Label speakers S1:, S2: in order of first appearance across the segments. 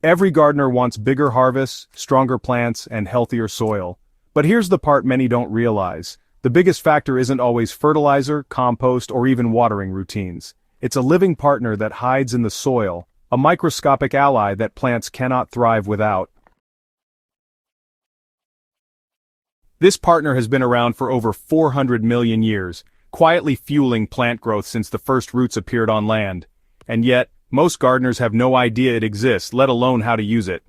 S1: Every gardener wants bigger harvests, stronger plants, and healthier soil. But here's the part many don't realize. The biggest factor isn't always fertilizer, compost, or even watering routines. It's a living partner that hides in the soil, a microscopic ally that plants cannot thrive without. This partner has been around for over 400 million years, quietly fueling plant growth since the first roots appeared on land. And yet, most gardeners have no idea it exists, let alone how to use it.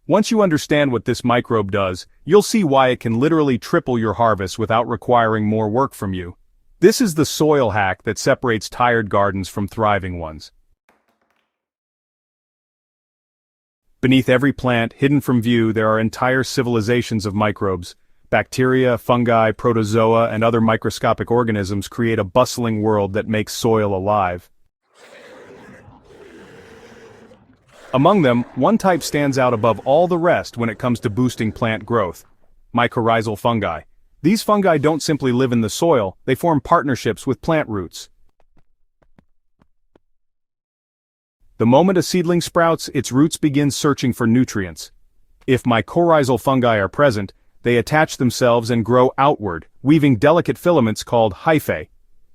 S1: Once you understand what this microbe does, you'll see why it can literally triple your harvest without requiring more work from you. This is the soil hack that separates tired gardens from thriving ones. Beneath every plant, hidden from view, there are entire civilizations of microbes. Bacteria, fungi, protozoa, and other microscopic organisms create a bustling world that makes soil alive. Among them, one type stands out above all the rest when it comes to boosting plant growth: mycorrhizal fungi. These fungi don't simply live in the soil, they form partnerships with plant roots. The moment a seedling sprouts, its roots begin searching for nutrients. If mycorrhizal fungi are present, they attach themselves and grow outward, weaving delicate filaments called hyphae.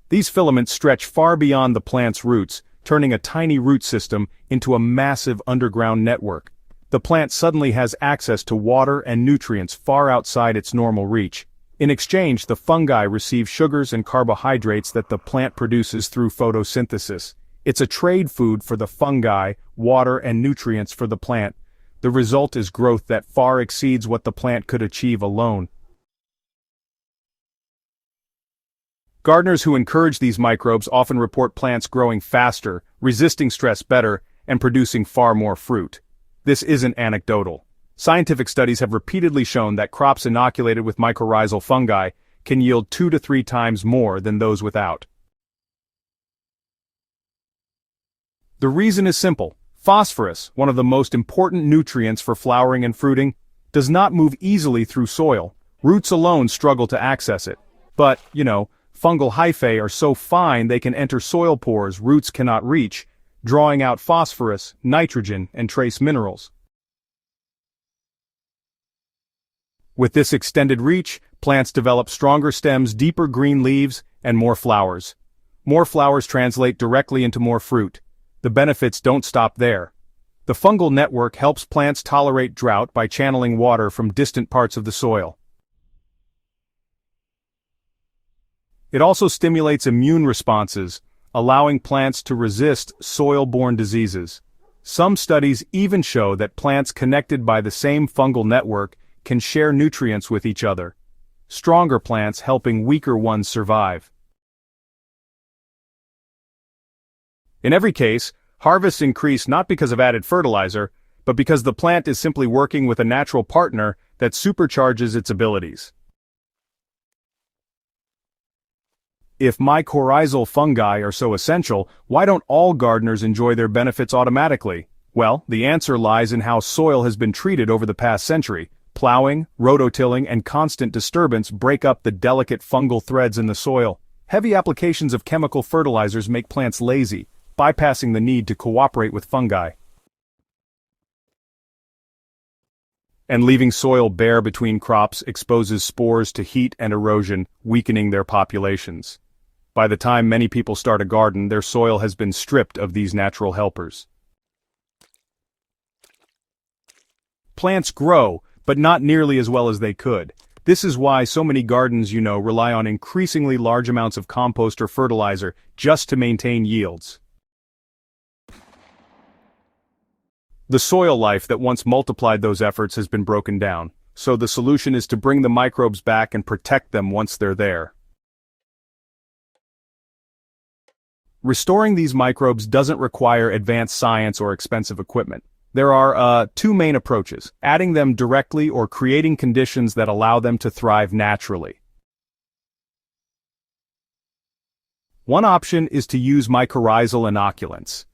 S1: These filaments stretch far beyond the plant's roots, turning a tiny root system into a massive underground network. The plant suddenly has access to water and nutrients far outside its normal reach. In exchange, the fungi receive sugars and carbohydrates that the plant produces through photosynthesis. It's a trade food for the fungi, water and nutrients for the plant. The result is growth that far exceeds what the plant could achieve alone. Gardeners who encourage these microbes often report plants growing faster, resisting stress better, and producing far more fruit. This isn't anecdotal. Scientific studies have repeatedly shown that crops inoculated with mycorrhizal fungi can yield 2 to 3 times more than those without. The reason is simple. Phosphorus, one of the most important nutrients for flowering and fruiting, does not move easily through soil. Roots alone struggle to access it. But, fungal hyphae are so fine they can enter soil pores roots cannot reach, drawing out phosphorus, nitrogen, and trace minerals. With this extended reach, plants develop stronger stems, deeper green leaves, and more flowers. More flowers translate directly into more fruit. The benefits don't stop there. The fungal network helps plants tolerate drought by channeling water from distant parts of the soil. It also stimulates immune responses, allowing plants to resist soil-borne diseases. Some studies even show that plants connected by the same fungal network can share nutrients with each other, stronger plants helping weaker ones survive. In every case, harvests increase not because of added fertilizer, but because the plant is simply working with a natural partner that supercharges its abilities. If mycorrhizal fungi are so essential, why don't all gardeners enjoy their benefits automatically? Well, the answer lies in how soil has been treated over the past century. Plowing, rototilling, and constant disturbance break up the delicate fungal threads in the soil. Heavy applications of chemical fertilizers make plants lazy, bypassing the need to cooperate with fungi. And leaving soil bare between crops exposes spores to heat and erosion, weakening their populations. By the time many people start a garden, their soil has been stripped of these natural helpers. Plants grow, but not nearly as well as they could. This is why so many gardens, rely on increasingly large amounts of compost or fertilizer just to maintain yields. The soil life that once multiplied those efforts has been broken down, so the solution is to bring the microbes back and protect them once they're there. Restoring these microbes doesn't require advanced science or expensive equipment. There are two main approaches: adding them directly or creating conditions that allow them to thrive naturally. One option is to use mycorrhizal inoculants.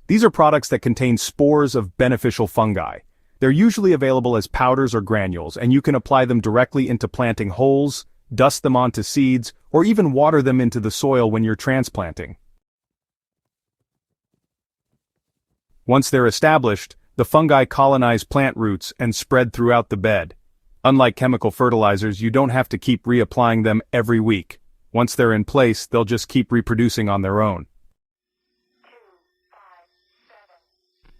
S1: These are products that contain spores of beneficial fungi. They're usually available as powders or granules, and you can apply them directly into planting holes, dust them onto seeds, or even water them into the soil when you're transplanting. Once they're established, the fungi colonize plant roots and spread throughout the bed. Unlike chemical fertilizers, you don't have to keep reapplying them every week. Once they're in place, they'll just keep reproducing on their own.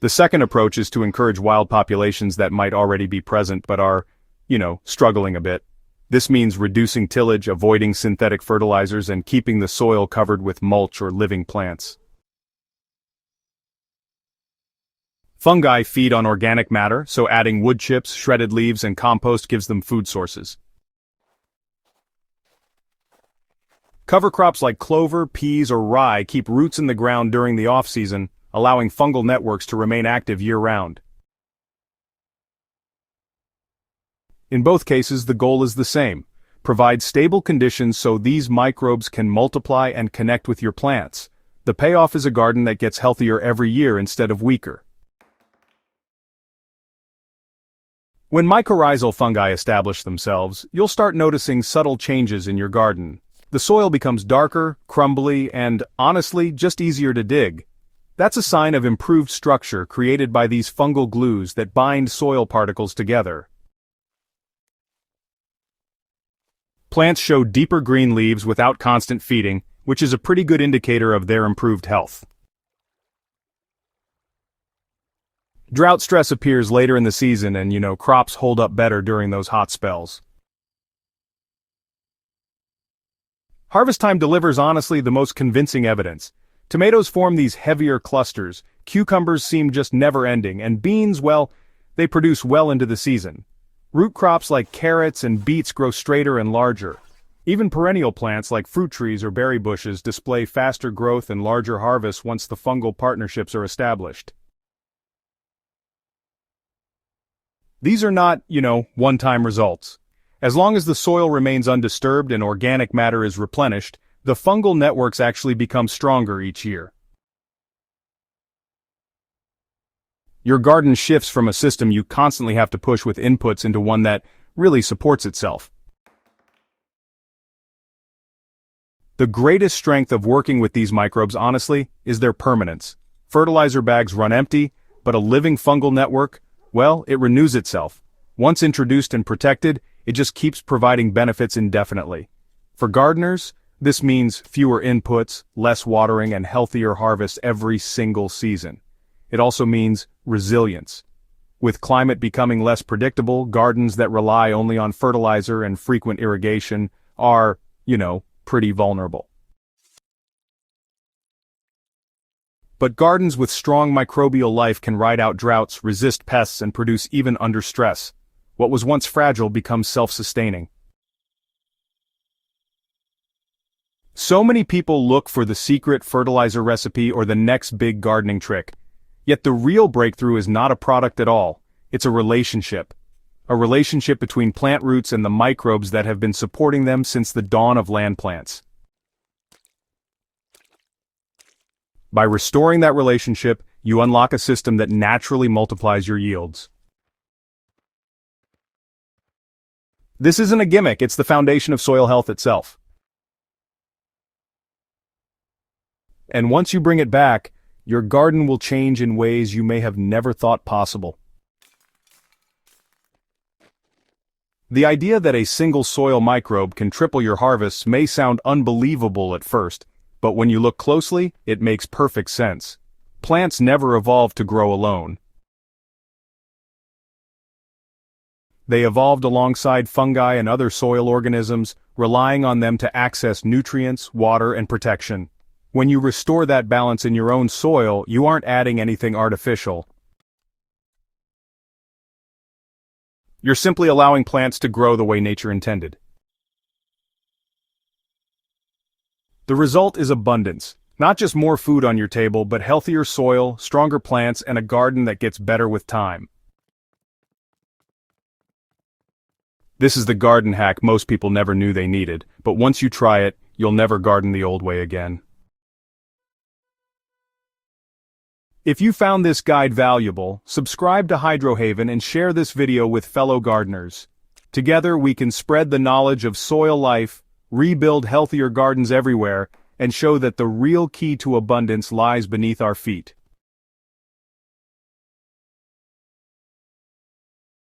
S1: The second approach is to encourage wild populations that might already be present but are, struggling a bit. This means reducing tillage, avoiding synthetic fertilizers, and keeping the soil covered with mulch or living plants. Fungi feed on organic matter, so adding wood chips, shredded leaves, and compost gives them food sources. Cover crops like clover, peas, or rye keep roots in the ground during the off-season, allowing fungal networks to remain active year-round. In both cases, the goal is the same: provide stable conditions so these microbes can multiply and connect with your plants. The payoff is a garden that gets healthier every year instead of weaker. When mycorrhizal fungi establish themselves, you'll start noticing subtle changes in your garden. The soil becomes darker, crumbly, and, honestly, just easier to dig. That's a sign of improved structure created by these fungal glues that bind soil particles together. Plants show deeper green leaves without constant feeding, which is a pretty good indicator of their improved health. Drought stress appears later in the season and, crops hold up better during those hot spells. Harvest time delivers honestly the most convincing evidence. Tomatoes form these heavier clusters, cucumbers seem just never-ending, and beans, well, they produce well into the season. Root crops like carrots and beets grow straighter and larger. Even perennial plants like fruit trees or berry bushes display faster growth and larger harvests once the fungal partnerships are established. These are not, one-time results. As long as the soil remains undisturbed and organic matter is replenished, the fungal networks actually become stronger each year. Your garden shifts from a system you constantly have to push with inputs into one that really supports itself. The greatest strength of working with these microbes, honestly, is their permanence. Fertilizer bags run empty, but a living fungal network, well, it renews itself. Once introduced and protected, it just keeps providing benefits indefinitely. For gardeners, this means fewer inputs, less watering, and healthier harvests every single season. It also means resilience. With climate becoming less predictable, gardens that rely only on fertilizer and frequent irrigation are, pretty vulnerable. But gardens with strong microbial life can ride out droughts, resist pests, and produce even under stress. What was once fragile becomes self-sustaining. So many people look for the secret fertilizer recipe or the next big gardening trick. Yet the real breakthrough is not a product at all, it's a relationship. A relationship between plant roots and the microbes that have been supporting them since the dawn of land plants. By restoring that relationship, you unlock a system that naturally multiplies your yields. This isn't a gimmick, it's the foundation of soil health itself. And once you bring it back, your garden will change in ways you may have never thought possible. The idea that a single soil microbe can triple your harvests may sound unbelievable at first, but when you look closely, it makes perfect sense. Plants never evolved to grow alone. They evolved alongside fungi and other soil organisms, relying on them to access nutrients, water, and protection. When you restore that balance in your own soil, you aren't adding anything artificial. You're simply allowing plants to grow the way nature intended. The result is abundance. Not just more food on your table, but healthier soil, stronger plants, and a garden that gets better with time. This is the garden hack most people never knew they needed, but once you try it, you'll never garden the old way again. If you found this guide valuable, subscribe to Hydrohaven and share this video with fellow gardeners. Together we can spread the knowledge of soil life, rebuild healthier gardens everywhere, and show that the real key to abundance lies beneath our feet.